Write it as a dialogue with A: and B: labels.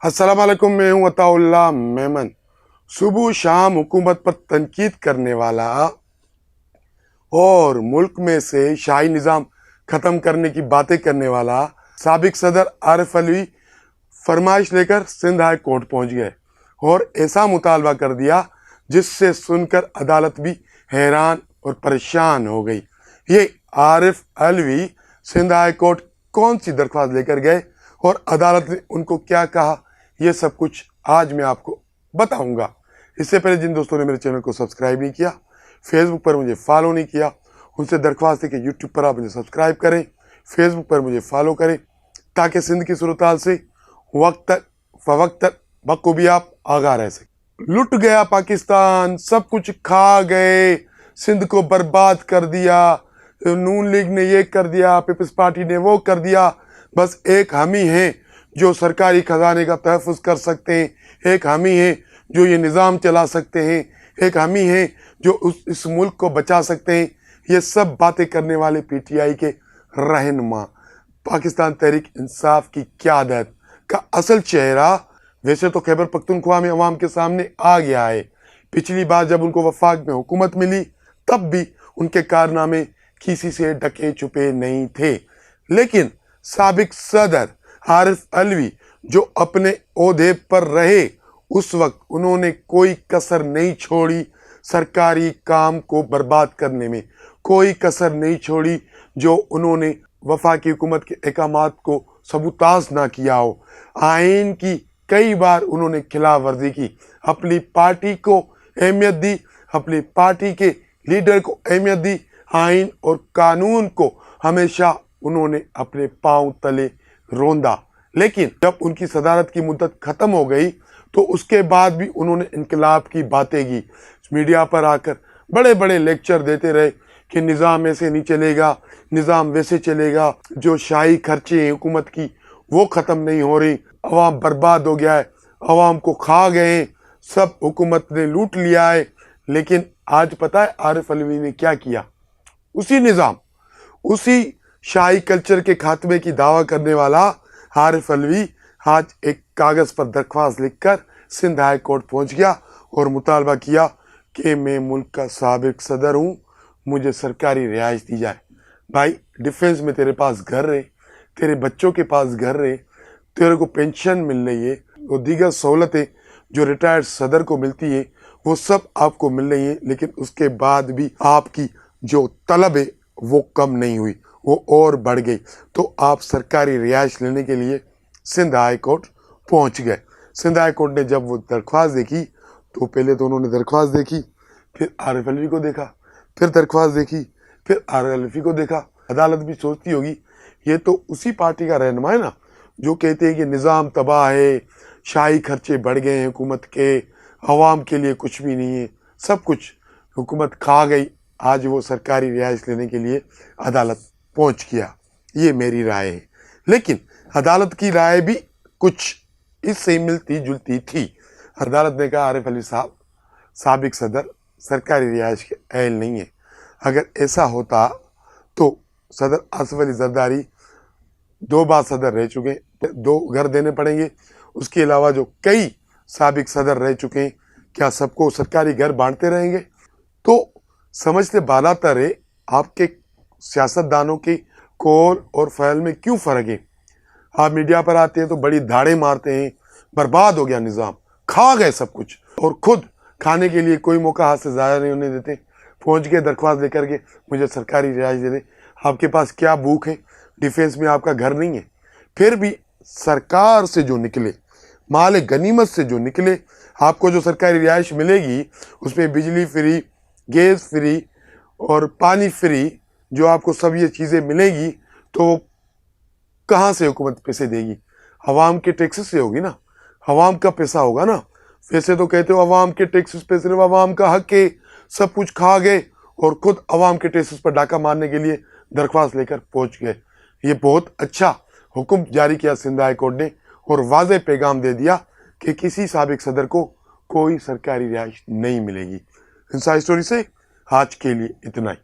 A: अस्सलाम वालेकुम, मैं हूं अताउल्ला मेमन। सुबह शाम हुकूमत पर तनकीद करने वाला और मुल्क में से शाही निज़ाम ख़त्म करने की बातें करने वाला साबिक सदर आरिफ अलवी फरमाइश लेकर सिंध हाई कोर्ट पहुंच गए और ऐसा मुतालबा कर दिया जिससे सुनकर अदालत भी हैरान और परेशान हो गई। ये आरिफ अलवी सिंध हाई कोर्ट कौन सी दरख्वास्त लेकर गए और अदालत ने उनको क्या कहा, ये सब कुछ आज मैं आपको बताऊंगा। इससे पहले जिन दोस्तों ने मेरे चैनल को सब्सक्राइब नहीं किया, फेसबुक पर मुझे फॉलो नहीं किया, उनसे दरख्वास्त है कि यूट्यूब पर आप मुझे सब्सक्राइब करें, फेसबुक पर मुझे फॉलो करें, ताकि सिंध की सूरत से वक्त फवक्त बखूबी आप आगाह रह सकें। लुट गया पाकिस्तान, सब कुछ खा गए, सिंध को बर्बाद कर दिया, नून लीग ने ये कर दिया, पीपल्स पार्टी ने वो कर दिया, बस एक हम ही हैं जो सरकारी खजाने का तहफ़्फ़ुज़ कर सकते हैं, एक हम ही हैं जो ये निज़ाम चला सकते हैं, एक हम ही हैं जो इस मुल्क को बचा सकते हैं। ये सब बातें करने वाले पीटीआई के रहनुमा पाकिस्तान तहरीक इंसाफ की क़यादत का असल चेहरा वैसे तो खैबर पख्तूनख्वा में अवाम के सामने आ गया है। पिछली बार जब उनको वफाक में हुकूमत मिली तब भी उनके कारनामे किसी से ढके छुपे नहीं थे, लेकिन साबिक सदर आरिफ अलवी जो अपने ओहदे पर रहे उस वक्त उन्होंने कोई कसर नहीं छोड़ी सरकारी काम को बर्बाद करने में, कोई कसर नहीं छोड़ी जो उन्होंने वफाकी हुकूमत के अहकामात को सबूताज ना किया हो। आइन की कई बार उन्होंने खिलाफ वर्जी की, अपनी पार्टी को अहमियत दी, अपनी पार्टी के लीडर को अहमियत दी, आइन और कानून को हमेशा उन्होंने अपने पांव तले रोंदा। लेकिन जब उनकी सदारत की मुद्दत ख़त्म हो गई तो उसके बाद भी उन्होंने इनकलाब की बातें की, मीडिया पर आकर बड़े बड़े लेक्चर देते रहे कि निज़ाम ऐसे नहीं चलेगा, निज़ाम वैसे चलेगा, जो शाही खर्चे हैं हुकूमत की वो ख़त्म नहीं हो रही, अवाम बर्बाद हो गया है, अवाम को खा गए हैं, सब हुकूमत ने लूट लिया है। लेकिन आज पता है आरिफ अलवी ने क्या किया? उसी निज़ाम, उसी शाही कल्चर के खात्मे की दावा करने वाला आरिफ अलवी आज एक कागज़ पर दरख्वास्त लिखकर सिंध हाई कोर्ट पहुंच गया और मुतालबा किया कि मैं मुल्क का साबिक सदर हूं, मुझे सरकारी रिहाइश दी जाए। भाई, डिफेंस में तेरे पास घर रहे, तेरे बच्चों के पास घर रहे, तेरे को पेंशन मिल रही है, वो दीगर सहूलतें जो रिटायर्ड सदर को मिलती है वो सब आपको मिल रही है, लेकिन उसके बाद भी आपकी जो तलब है वो कम नहीं हुई, वो और बढ़ गई। तो आप सरकारी रिहाइश लेने के लिए सिंध हाई कोर्ट पहुंच गए। सिंध हाई कोर्ट ने जब वो दरख्वास्त देखी तो पहले तो उन्होंने दरख्वास्त देखी, फिर आरिफ अलवी को देखा, फिर दरख्वास्त देखी, फिर आरिफ अलवी को देखा। अदालत भी सोचती होगी ये तो उसी पार्टी का रहनुमा है ना जो कहते हैं कि निज़ाम तबाह है, शाही खर्चे बढ़ गए हैं हुकूमत के, अवाम के लिए कुछ भी नहीं है, सब कुछ हुकूमत खा गई। आज वो सरकारी रिहाइश लेने के लिए अदालत पहुंच गया, ये मेरी राय है। लेकिन अदालत की राय भी कुछ इससे मिलती जुलती थी। अदालत ने कहा आरिफ अलवी साहब साबिक सदर सरकारी रिहाइश के अहल नहीं है। अगर ऐसा होता तो सदर आसिफ अली जरदारी 2 बार सदर रह चुके, 2 घर देने पड़ेंगे। उसके अलावा जो कई साबिक सदर रह चुके हैं, क्या सबको सरकारी घर बांटते रहेंगे? तो समझते बालातर है आपके सियासतदानों के कौल और फ़ैल में क्यों फ़र्क है। आप मीडिया पर आते हैं तो बड़ी धाड़े मारते हैं, बर्बाद हो गया निज़ाम, खा गए सब कुछ, और खुद खाने के लिए कोई मौका हाथ से ज़ाया नहीं होने देते। पहुंच गए दरख्वास्त लेकर के मुझे सरकारी रिहाइश दे दे। आपके पास क्या भूख है? डिफेंस में आपका घर नहीं है, फिर भी सरकार से जो निकले, माल गनीमत से जो निकले, आपको जो सरकारी रिहाइश मिलेगी उसमें बिजली फ्री, गैस फ्री और पानी फ्री, जो आपको सब ये चीज़ें मिलेगी, तो कहाँ से हुकूमत पैसे देगी? अवाम के टैक्सेस से होगी ना, अवाम का पैसा होगा ना। वैसे तो कहते हो अवाम के टैक्सेस पे सिर्फ अवाम का हक है, सब कुछ खा गए और खुद अवाम के टैक्सेस पर डाका मारने के लिए दरख्वास्त लेकर पहुंच गए। ये बहुत अच्छा हुक्म जारी किया सिंध हाई कोर्ट ने और वाज़ेह पैगाम दे दिया कि किसी साबिक सदर को कोई सरकारी रिहाइश नहीं मिलेगी। इंसाइड स्टोरी से आज के लिए इतना ही।